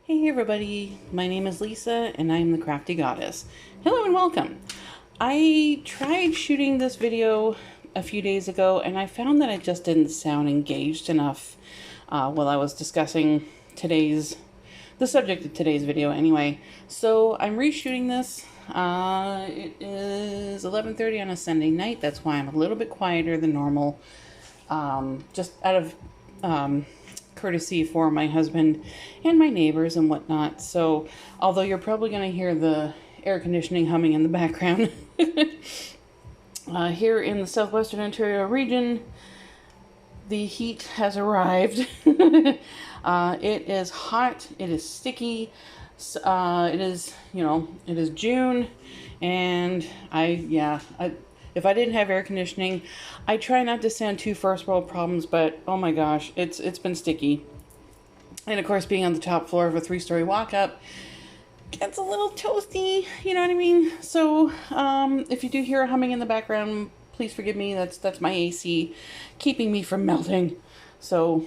Hey everybody, my name is Lisa and I am the Crafty Goddess. Hello and welcome. I tried shooting this video a few days ago and I found that it just didn't sound engaged enough while I was discussing the subject of today's video anyway. So I'm reshooting this. It is 11:30 on a Sunday night. That's why I'm a little bit quieter than normal. Just out of courtesy for my husband and my neighbors and whatnot. So although you're probably going to hear the air conditioning humming in the background, here in the southwestern Ontario region, the heat has arrived. It is hot, it is sticky, it is June, and if I didn't have air conditioning, I try not to sound too first world problems, but oh my gosh, it's been sticky. And of course, being on the top floor of a 3-story walk-up gets a little toasty, you know what I mean? So if you do hear a humming in the background, please forgive me. That's my AC keeping me from melting. So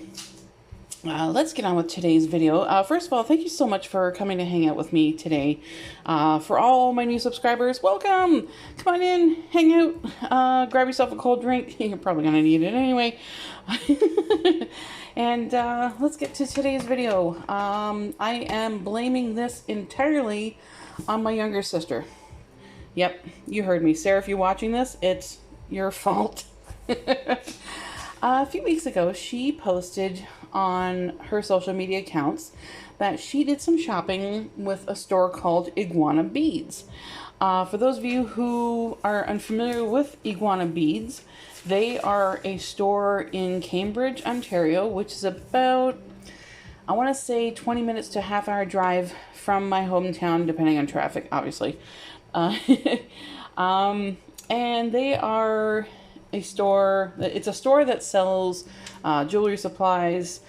let's get on with today's video. First of all, thank you so much for coming to hang out with me today. For all my new subscribers, welcome! Come on in, hang out, grab yourself a cold drink. You're probably going to need it anyway. And let's get to today's video. I am blaming this entirely on my younger sister. Yep, you heard me. Sarah, if you're watching this, it's your fault. A few weeks ago, she posted on her social media accounts that she did some shopping with a store called Iguana Beads. For those of you who are unfamiliar with Iguana Beads, they are a store in Cambridge, Ontario, which is about, I want to say, 20 minutes to a half-hour drive from my hometown, depending on traffic, obviously. And they are a store, it's a store that sells jewelry supplies,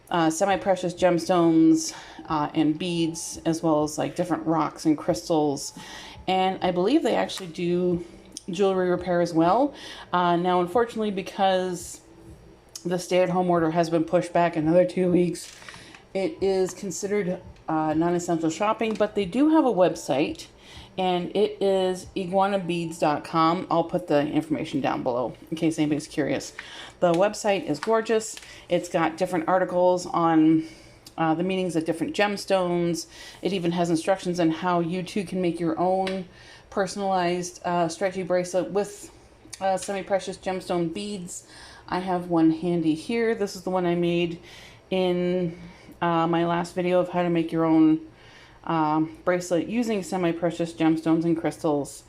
semi-precious gemstones, and beads, as well as like different rocks and crystals. And I believe they actually do jewelry repair as well. Now, unfortunately, because the stay-at-home order has been pushed back another 2 weeks, it is considered non-essential shopping, but they do have a website, and it is iguanabeads.com. I'll put the information down below in case anybody's curious. The website is gorgeous. It's got different articles on the meanings of different gemstones. It even has instructions on how you too can make your own personalized stretchy bracelet with semi-precious gemstone beads. I have one handy here. This is the one I made in my last video of how to make your own bracelet using semi-precious gemstones and crystals.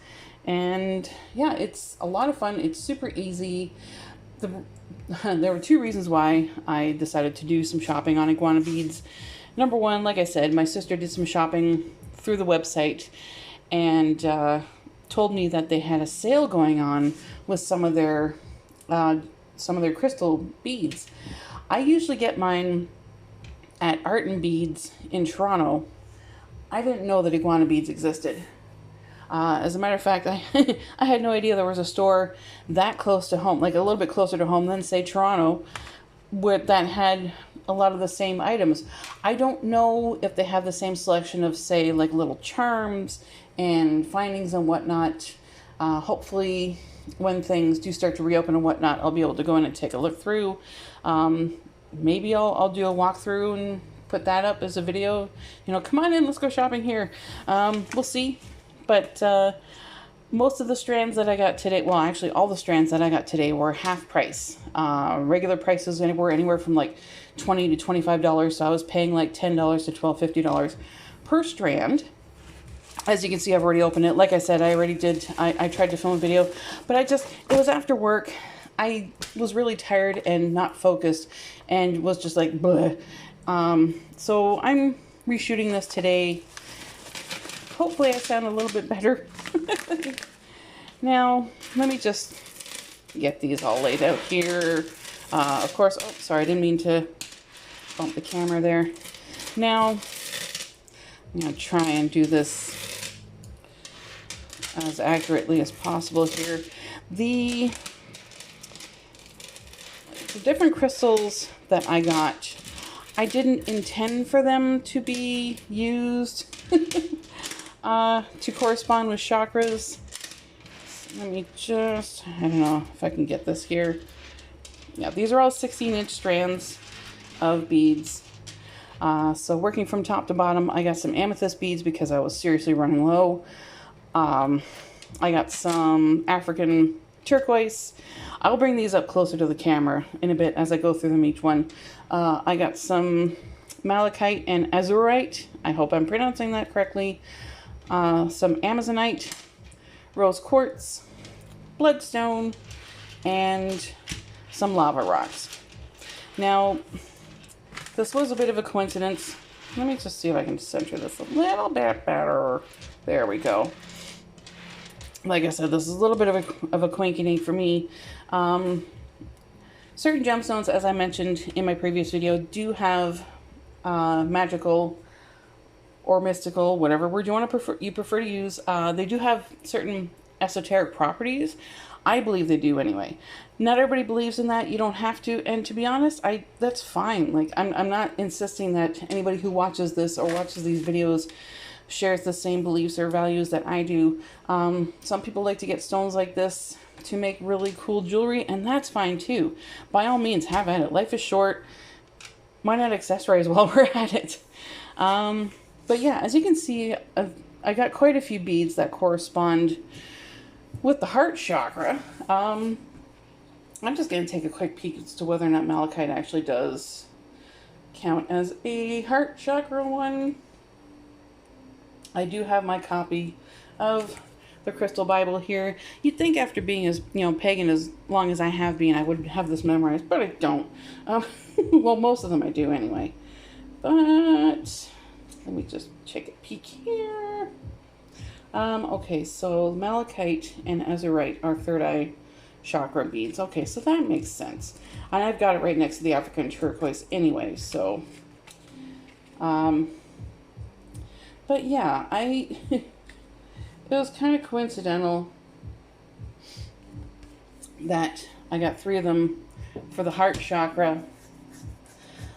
And yeah, it's a lot of fun. It's super easy. There were two reasons why I decided to do some shopping on Iguana Beads. Number one, like I said, my sister did some shopping through the website and told me that they had a sale going on with some of their crystal beads. I usually get mine at Art and Beads in Toronto. I didn't know that Iguana Beads existed. As a matter of fact, I had no idea there was a store that close to home, like a little bit closer to home than, say, Toronto, that had a lot of the same items. I don't know if they have the same selection of, say, like little charms and findings and whatnot. Hopefully, when things do start to reopen and whatnot, I'll be able to go in and take a look through. Maybe I'll do a walkthrough and put that up as a video. You know, come on in, let's go shopping here. We'll see. But most of the strands that I got today, well, actually all the strands that I got today were half price. Regular prices were anywhere from like $20 to $25. So I was paying like $10 to $50 per strand. As you can see, I've already opened it. Like I said, I tried to film a video, but it was after work. I was really tired and not focused and was just like, bleh. So I'm reshooting this today. Hopefully I sound a little bit better. Now, let me just get these all laid out here. Of course, oh, sorry, I didn't mean to bump the camera there. Now, I'm going to try and do this as accurately as possible here. The different crystals that I got, I didn't intend for them to be used to correspond with chakras. Let me just, I don't know if I can get this here. Yeah, these are all 16-inch strands of beads. So working from top to bottom, I got some amethyst beads because I was seriously running low. I got some African turquoise. I'll bring these up closer to the camera in a bit as I go through them each one. I got some Malachite and Azerite. I hope I'm pronouncing that correctly. Some Amazonite, rose quartz, bloodstone, and some lava rocks. Now, this was a bit of a coincidence. Let me just see if I can center this a little bit better. There we go. Like I said, this is a little bit of a quinky for me. Certain gemstones, as I mentioned in my previous video, do have magical or mystical, whatever word you prefer to use. They do have certain esoteric properties. I believe they do anyway. Not everybody believes in that. You don't have to. And to be honest, that's fine. Like, I'm not insisting that anybody who watches this or watches these videos shares the same beliefs or values that I do. Some people like to get stones like this to make really cool jewelry, and that's fine too. By all means, have at it. Life is short. Why not accessorize while we're at it? But yeah, as you can see, I got quite a few beads that correspond with the heart chakra. I'm just going to take a quick peek as to whether or not malachite actually does count as a heart chakra one. I do have my copy of the Crystal Bible here. You'd think after being as, pagan as long as I have been, I would have this memorized, but I don't. Well, most of them I do anyway. But let me just check a peek here. Okay, so malachite and azurite are third eye chakra beads. Okay, so that makes sense. And I've got it right next to the African turquoise anyway, so. But yeah, it was kind of coincidental that I got 3 of them for the heart chakra.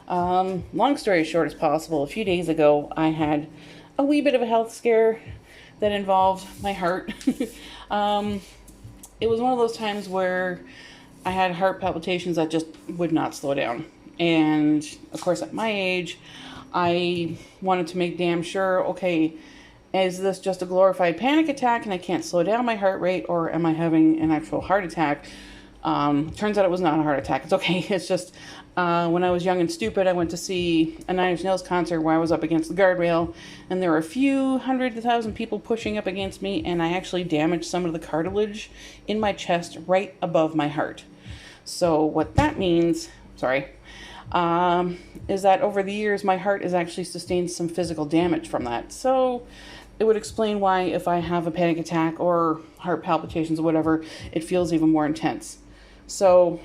Long story short as possible, a few days ago I had a wee bit of a health scare that involved my heart. It was one of those times where I had heart palpitations that just would not slow down. And of course at my age, I wanted to make damn sure, okay, is this just a glorified panic attack and I can't slow down my heart rate, or am I having an actual heart attack? Turns out it was not a heart attack. It's okay. It's just when I was young and stupid, I went to see a 9 Inch Nails concert where I was up against the guardrail, and there were a few 100,000 people pushing up against me, and I actually damaged some of the cartilage in my chest right above my heart. So what that means, is that over the years, my heart has actually sustained some physical damage from that. So it would explain why if I have a panic attack or heart palpitations or whatever, it feels even more intense. So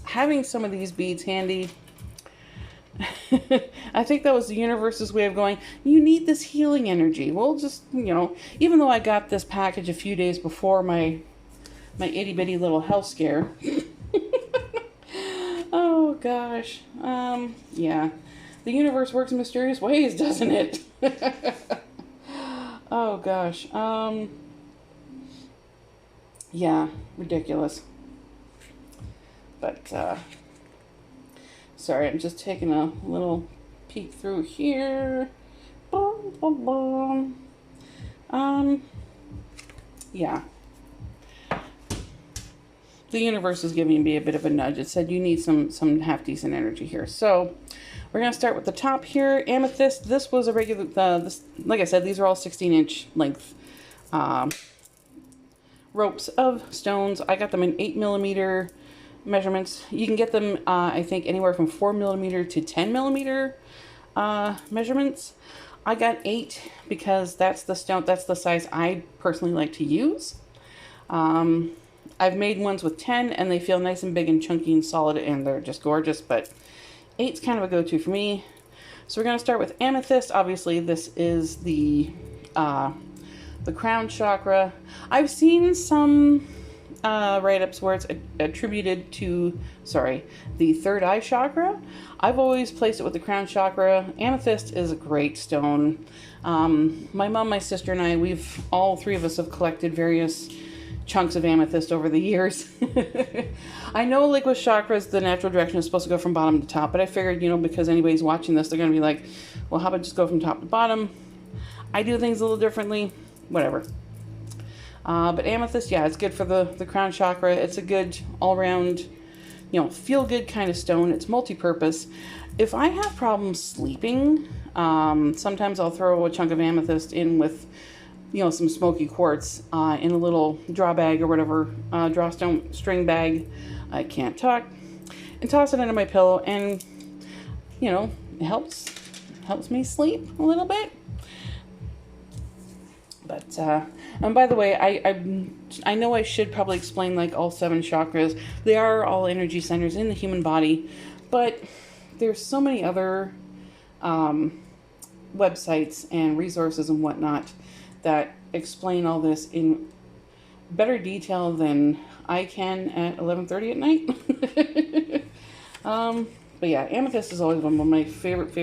having some of these beads handy, I think that was the universe's way of going, you need this healing energy. Well, just, even though I got this package a few days before my itty bitty little health scare. Oh gosh. Yeah. The universe works in mysterious ways, doesn't it? Oh gosh. Yeah, ridiculous. But sorry, I'm just taking a little peek through here. Boom, boom, boom. Yeah. The universe is giving me a bit of a nudge. It said you need some half decent energy here. So we're gonna start with the top here. Amethyst. This was a regular. Like I said, these are all 16-inch length ropes of stones. I got them in 8mm measurements. You can get them, I think, anywhere from 4mm to 10mm measurements. I got 8 because that's the stone. That's the size I personally like to use. I've made ones with 10 and they feel nice and big and chunky and solid and they're just gorgeous, but 8's kind of a go-to for me. So we're going to start with amethyst. Obviously this is the crown chakra. I've seen some write-ups where it's attributed to, the third eye chakra. I've always placed it with the crown chakra. Amethyst is a great stone. My mom, my sister, and I, all three of us have collected various chunks of amethyst over the years. I know, like with chakras, the natural direction is supposed to go from bottom to top, but I figured, because anybody's watching this, they're going to be like, well, how about just go from top to bottom? I do things a little differently. Whatever. But amethyst, yeah, it's good for the crown chakra. It's a good all-around, feel-good kind of stone. It's multi-purpose. If I have problems sleeping, sometimes I'll throw a chunk of amethyst in with, some smoky quartz in a little draw bag or whatever, drawstone string bag. I can't talk. And toss it under my pillow, and, it helps me sleep a little bit. But, and by the way, I know I should probably explain like all 7 chakras. They are all energy centers in the human body, but there's so many other websites and resources and whatnot that explain all this in better detail than I can at 11:30 at night. But yeah, amethyst is always one of my favorite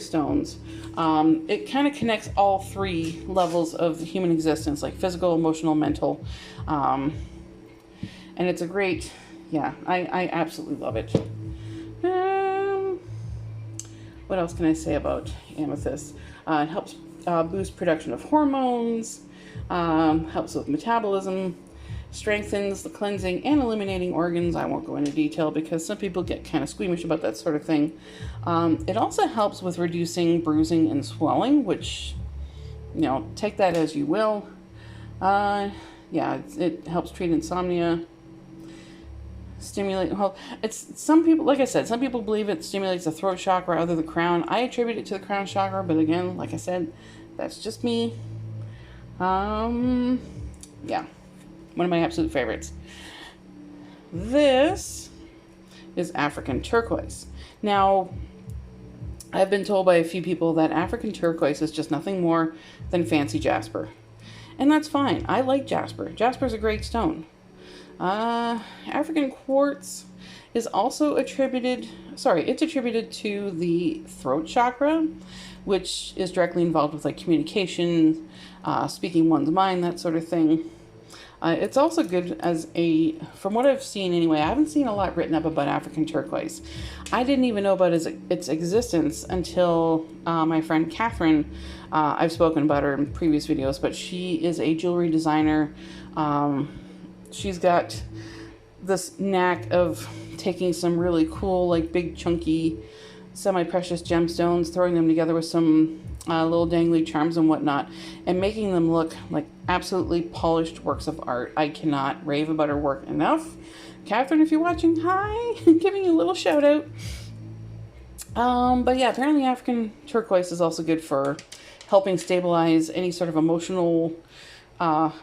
stones. It kind of connects all 3 levels of human existence, like physical, emotional, mental. And it's a great, I absolutely love it. What else can I say about amethyst? It helps boost production of hormones, helps with metabolism, strengthens the cleansing and eliminating organs. I won't go into detail because some people get kind of squeamish about that sort of thing. It also helps with reducing bruising and swelling, which, take that as you will. It helps treat insomnia, stimulate, well, it's, some people, like I said, some people believe it stimulates the throat chakra, other the crown. I attribute it to the crown chakra, but again, like I said, that's just me. One of my absolute favorites. This is African turquoise. Now, I've been told by a few people that African turquoise is just nothing more than fancy jasper. And that's fine. I like jasper. Jasper's a great stone. African quartz is also attributed to the throat chakra, which is directly involved with like communication, speaking one's mind, that sort of thing. It's also good as from what I've seen anyway, I haven't seen a lot written up about African turquoise. I didn't even know about its existence until my friend Catherine, I've spoken about her in previous videos, but she is a jewelry designer. She's got this knack of taking some really cool, like big chunky semi-precious gemstones, throwing them together with some little dangly charms and whatnot, and making them look like absolutely polished works of art. I cannot rave about her work enough. Catherine, if you're watching, hi! Giving you a little shout out. But yeah, apparently African turquoise is also good for helping stabilize any sort of emotional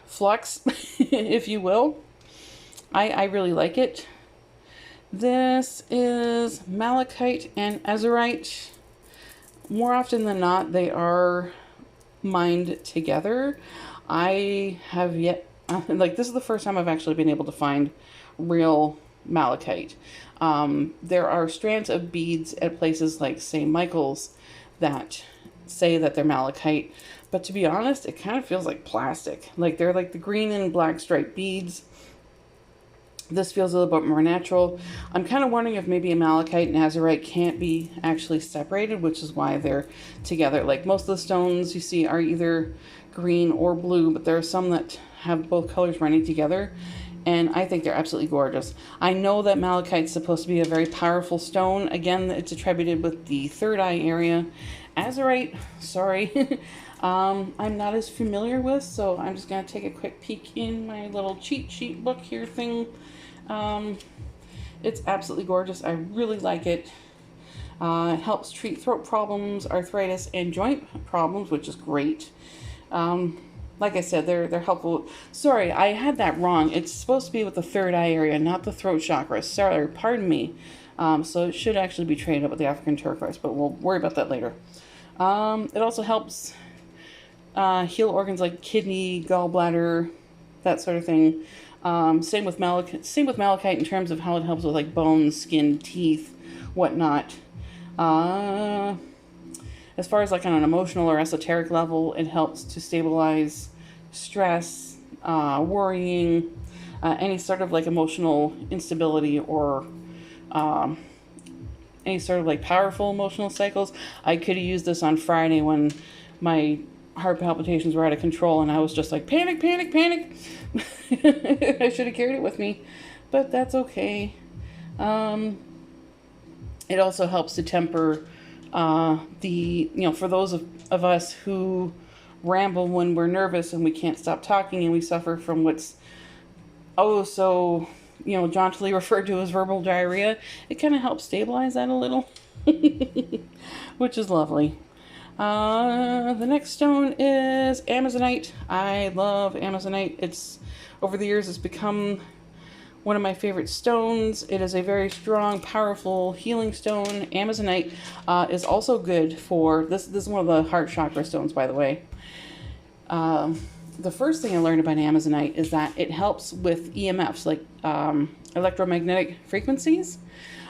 flux, if you will. I really like it. This is Malachite and Azerite. More often than not, they are mined together. I have yet, this is the first time I've actually been able to find real malachite. There are strands of beads at places like St. Michael's that say that they're malachite, but to be honest, it kind of feels like plastic. Like they're like the green and black striped beads. This feels a little bit more natural. I'm kind of wondering if maybe a malachite and azurite can't be actually separated, which is why they're together. Like most of the stones you see are either green or blue, but there are some that have both colors running together, and I think they're absolutely gorgeous. I know that malachite's supposed to be a very powerful stone. Again, it's attributed with the third eye area. Azurite, sorry, I'm not as familiar with, so I'm just going to take a quick peek in my little cheat sheet book here thing. It's absolutely gorgeous. I really like it. It helps treat throat problems, arthritis, and joint problems, which is great. Like I said, they're helpful. Sorry, I had that wrong. It's supposed to be with the third eye area, not the throat chakra. Sorry, pardon me. So it should actually be traded up with the African turquoise, but we'll worry about that later. It also helps heal organs like kidney, gallbladder, that sort of thing. Same with malachite in terms of how it helps with like bones, skin, teeth, whatnot. As far as like on an emotional or esoteric level, it helps to stabilize stress, worrying, any sort of like emotional instability or any sort of like powerful emotional cycles. I could have used this on Friday when my heart palpitations were out of control and I was just like panic, panic, panic. I should have carried it with me, but that's okay. It also helps to temper for those of us who ramble when we're nervous and we can't stop talking and we suffer from what's so jauntily referred to as verbal diarrhea. It kind of helps stabilize that a little, which is lovely. The next stone is Amazonite. I love Amazonite. Over the years, it's become one of my favorite stones. It is a very strong, powerful healing stone. Amazonite is also good for this. This is one of the heart chakra stones, by the way. The first thing I learned about Amazonite is that it helps with EMFs, like electromagnetic frequencies.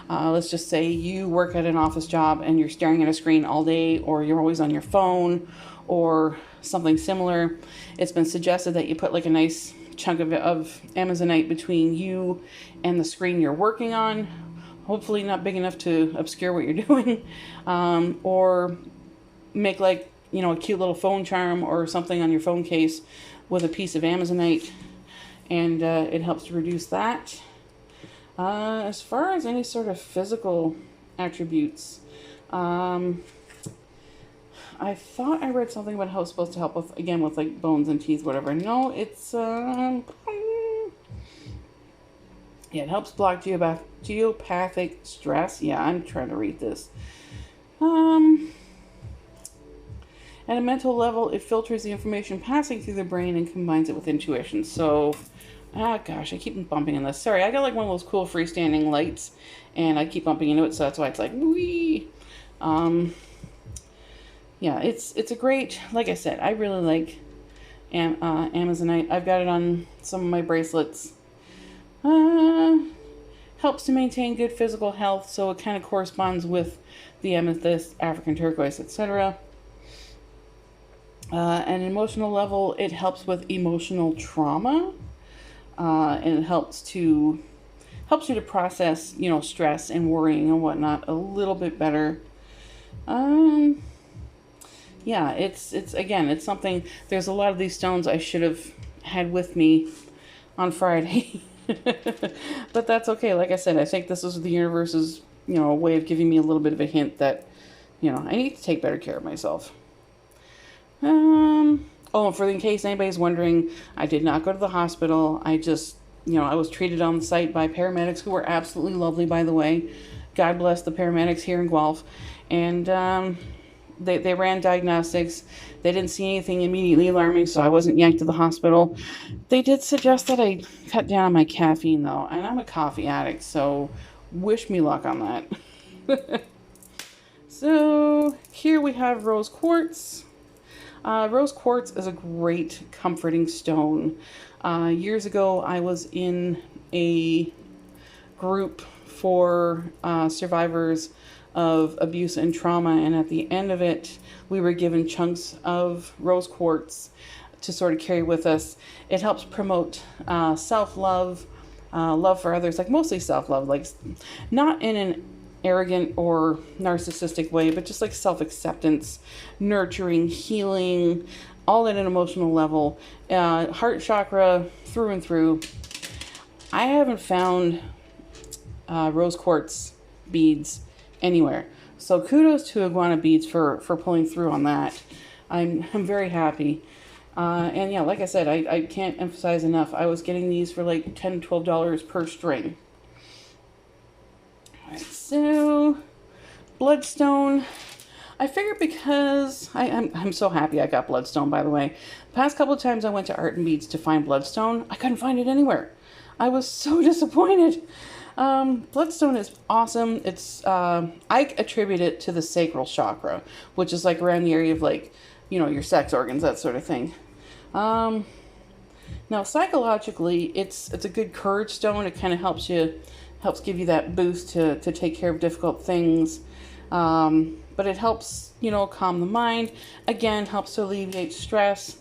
Let's just say you work at an office job and you're staring at a screen all day, or you're always on your phone or something similar. It's been suggested that you put like a nice chunk of Amazonite between you and the screen you're working on, hopefully not big enough to obscure what you're doing, or make like a cute little phone charm or something on your phone case with a piece of Amazonite, and it helps to reduce that. As far as any sort of physical attributes, I thought I read something about how it's supposed to help with like bones and teeth, whatever. No, it's it helps block geopathic stress. Yeah, I'm trying to read this. At a mental level, it filters the information passing through the brain and combines it with intuition. So, gosh, I keep bumping in this. Sorry, I got like one of those cool freestanding lights, and I keep bumping into it, so that's why it's like, wee. Yeah, it's a great, like I said, I really like Amazonite. I've got it on some of my bracelets. Helps to maintain good physical health, so it kind of corresponds with the amethyst, African turquoise, etc. At an emotional level, it helps with emotional trauma, and it helps you to process, stress and worrying and whatnot a little bit better. Yeah, it's something. There's a lot of these stones I should have had with me on Friday, but that's okay. Like I said, I think this is the universe's, way of giving me a little bit of a hint that, I need to take better care of myself. In case anybody's wondering, I did not go to the hospital. I just, I was treated on the site by paramedics who were absolutely lovely, by the way. God bless the paramedics here in Guelph. And they ran diagnostics. They didn't see anything immediately alarming, so I wasn't yanked to the hospital. They did suggest that I cut down on my caffeine, though, and I'm a coffee addict, so wish me luck on that. So here we have rose quartz. Rose quartz is a great comforting stone. Years ago, I was in a group for survivors of abuse and trauma, and at the end of it, we were given chunks of rose quartz to sort of carry with us. It helps promote self-love, love for others, like mostly self-love, like not in an arrogant or narcissistic way, but just like self-acceptance, nurturing, healing, all at an emotional level. Heart chakra through and through. I haven't found rose quartz beads anywhere, so kudos to Iguana Beads for pulling through on that. I'm very happy. And yeah, like I said, I can't emphasize enough. I was getting these for like $10, $12 per string. Alright, so Bloodstone. I figured because I'm so happy I got Bloodstone, by the way. The past couple of times I went to Art and Beads to find Bloodstone, I couldn't find it anywhere. I was so disappointed. Bloodstone is awesome. It's I attribute it to the sacral chakra, which is like around the area of like, your sex organs, that sort of thing. Now, psychologically, it's a good courage stone. It kind of helps give you that boost to take care of difficult things. But it helps, calm the mind. Again, helps to alleviate stress.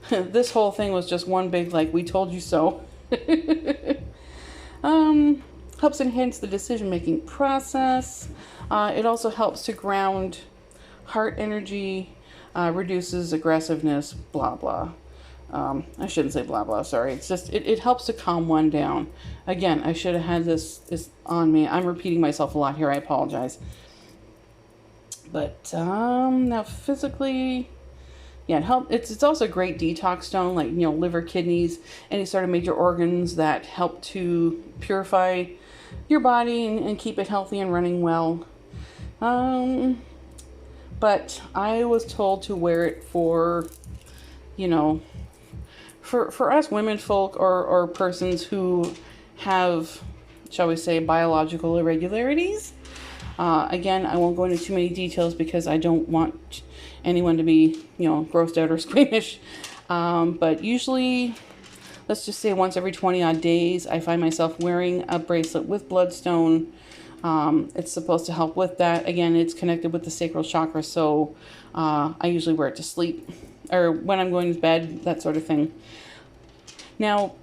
This whole thing was just one big, like, we told you so. Helps enhance the decision-making process. It also helps to ground heart energy, reduces aggressiveness, blah, blah. I shouldn't say blah, blah, sorry. It's just, it helps to calm one down. Again, I should have had this on me. I'm repeating myself a lot here. I apologize. But now physically, yeah, it's also a great detox stone, like, liver, kidneys, any sort of major organs that help to purify your body and keep it healthy and running well. But I was told to wear it for, for us women folk or persons who have, shall we say, biological irregularities. Again, I won't go into too many details because I don't want anyone to be, grossed out or squeamish. But usually, let's just say once every 20 odd days, I find myself wearing a bracelet with Bloodstone. It's supposed to help with that. Again, it's connected with the sacral chakra, so I usually wear it to sleep or when I'm going to bed, that sort of thing. Now,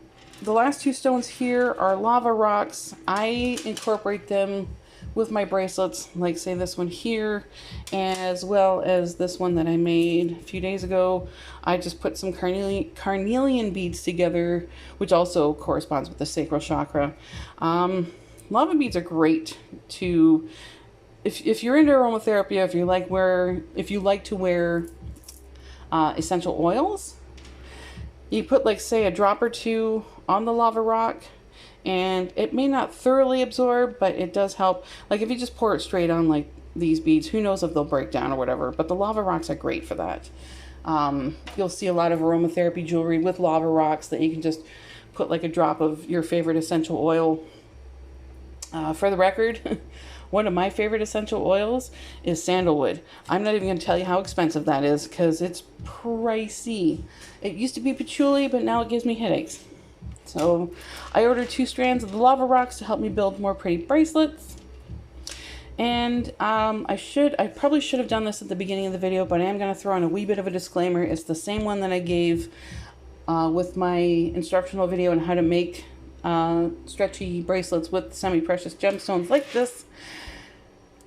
the last two stones here are lava rocks. I incorporate them with my bracelets, like say this one here, as well as this one that I made a few days ago. I just put some carnelian beads together, which also corresponds with the sacral chakra. Lava beads are great to, if you're into aromatherapy, if you like to wear essential oils, you put, like, say, a drop or two on the lava rock, and it may not thoroughly absorb, but it does help. Like, if you just pour it straight on, like these beads, who knows if they'll break down or whatever, but the lava rocks are great for that. You'll see a lot of aromatherapy jewelry with lava rocks that you can just put, like, a drop of your favorite essential oil. For the record, one of my favorite essential oils is sandalwood. I'm not even going to tell you how expensive that is because it's pricey. It used to be patchouli, but now it gives me headaches. So I ordered 2 strands of the lava rocks to help me build more pretty bracelets. And I probably should have done this at the beginning of the video, but I am going to throw in a wee bit of a disclaimer. It's the same one that I gave with my instructional video on how to make stretchy bracelets with semi-precious gemstones like this.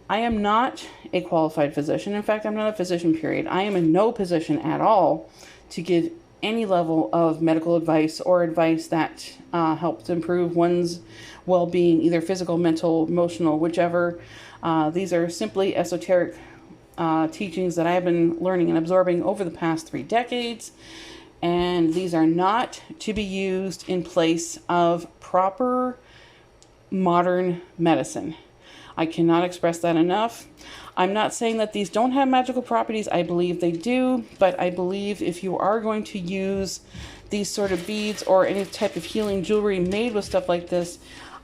I am not a qualified physician. In fact, I'm not a physician, period. I am in no position at all to give any level of medical advice or advice that helps improve one's well-being, either physical, mental, emotional, whichever. These are simply esoteric teachings that I have been learning and absorbing over the past 3 decades. And these are not to be used in place of proper modern medicine. I cannot express that enough. I'm not saying that these don't have magical properties. I believe they do, but I believe if you are going to use these sort of beads or any type of healing jewelry made with stuff like this,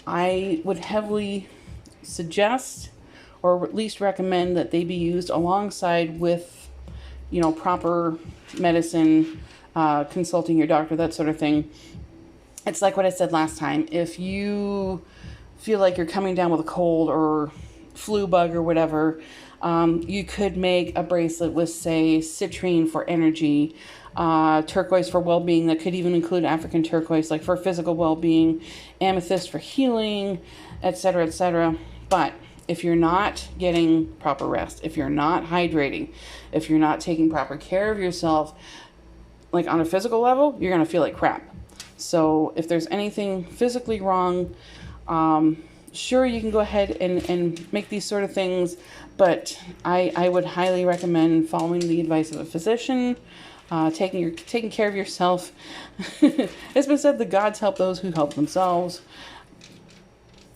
I would heavily suggest or at least recommend that they be used alongside with, proper medicine, consulting your doctor, that sort of thing. It's like what I said last time. If you feel like you're coming down with a cold or flu bug or whatever, you could make a bracelet with, say, citrine for energy, turquoise for well-being. That could even include African turquoise, like for physical well-being, amethyst for healing, etc., etc. But if you're not getting proper rest, if you're not hydrating, if you're not taking proper care of yourself, like on a physical level, you're going to feel like crap. So if there's anything physically wrong, sure, you can go ahead and make these sort of things, but I would highly recommend following the advice of a physician, taking care of yourself. It's been said the gods help those who help themselves.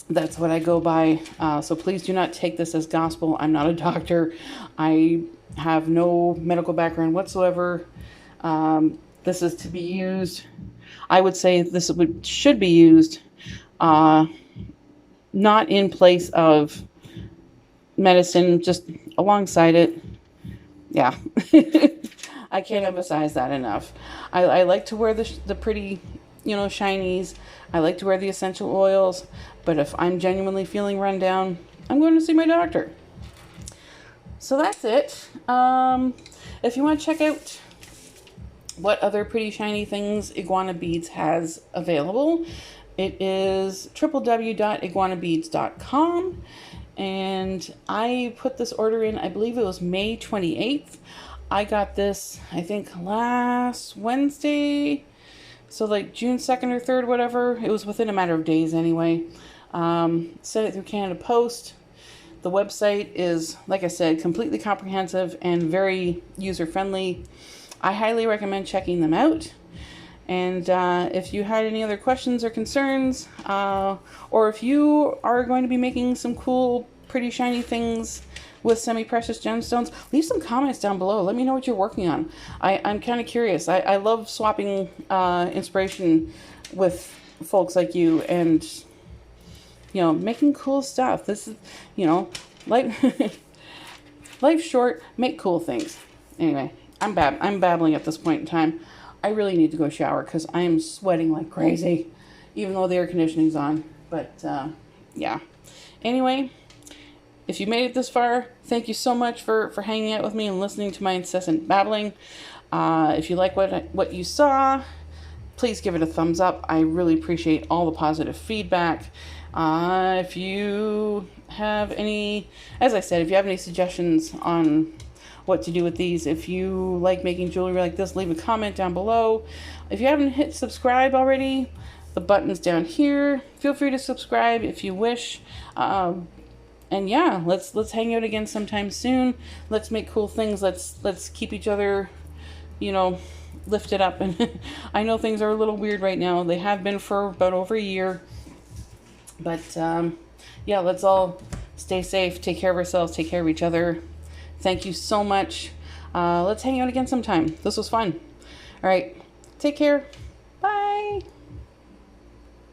That's what I go by. So please do not take this as gospel. I'm not a doctor. I have no medical background whatsoever. This is to be used. I would say this should be used not in place of medicine, just alongside it. Yeah. I can't emphasize that enough. I like to wear the pretty, you know, shinies. I like to wear the essential oils. But if I'm genuinely feeling run down, I'm going to see my doctor. So that's it. If you want to check out what other pretty shiny things Iguana Beads has available, it is www.iguanabeads.com. And I put this order in, I believe it was May 28th. I got this, I think, last Wednesday. So like June 2nd or 3rd, whatever. It was within a matter of days anyway. Sent it through Canada Post. The website is, like I said, completely comprehensive and very user-friendly. I highly recommend checking them out. And if you had any other questions or concerns, or if you are going to be making some cool, pretty shiny things with semi-precious gemstones, leave some comments down below. Let me know what you're working on. I'm kind of curious. I love swapping inspiration with folks like you and, you know, making cool stuff. This is, you know, life's short, make cool things. Anyway, I'm babbling at this point in time. I really need to go shower because I am sweating like crazy, even though the air conditioning's on. But, yeah. Anyway, if you made it this far, thank you so much for hanging out with me and listening to my incessant babbling. If you like what you saw, please give it a thumbs up. I really appreciate all the positive feedback. If you have any, as I said, if you have any suggestions on what to do with these, if you like making jewelry like this, leave a comment down below. If you haven't hit subscribe already, the button's down here. Feel free to subscribe if you wish. And yeah, let's hang out again sometime soon. Let's make cool things. Let's keep each other, you know, lifted up. And I know things are a little weird right now. They have been for about over a year. But yeah, let's all stay safe, take care of ourselves, take care of each other. Thank you so much. Let's hang out again sometime. This was fun. All right, take care. Bye.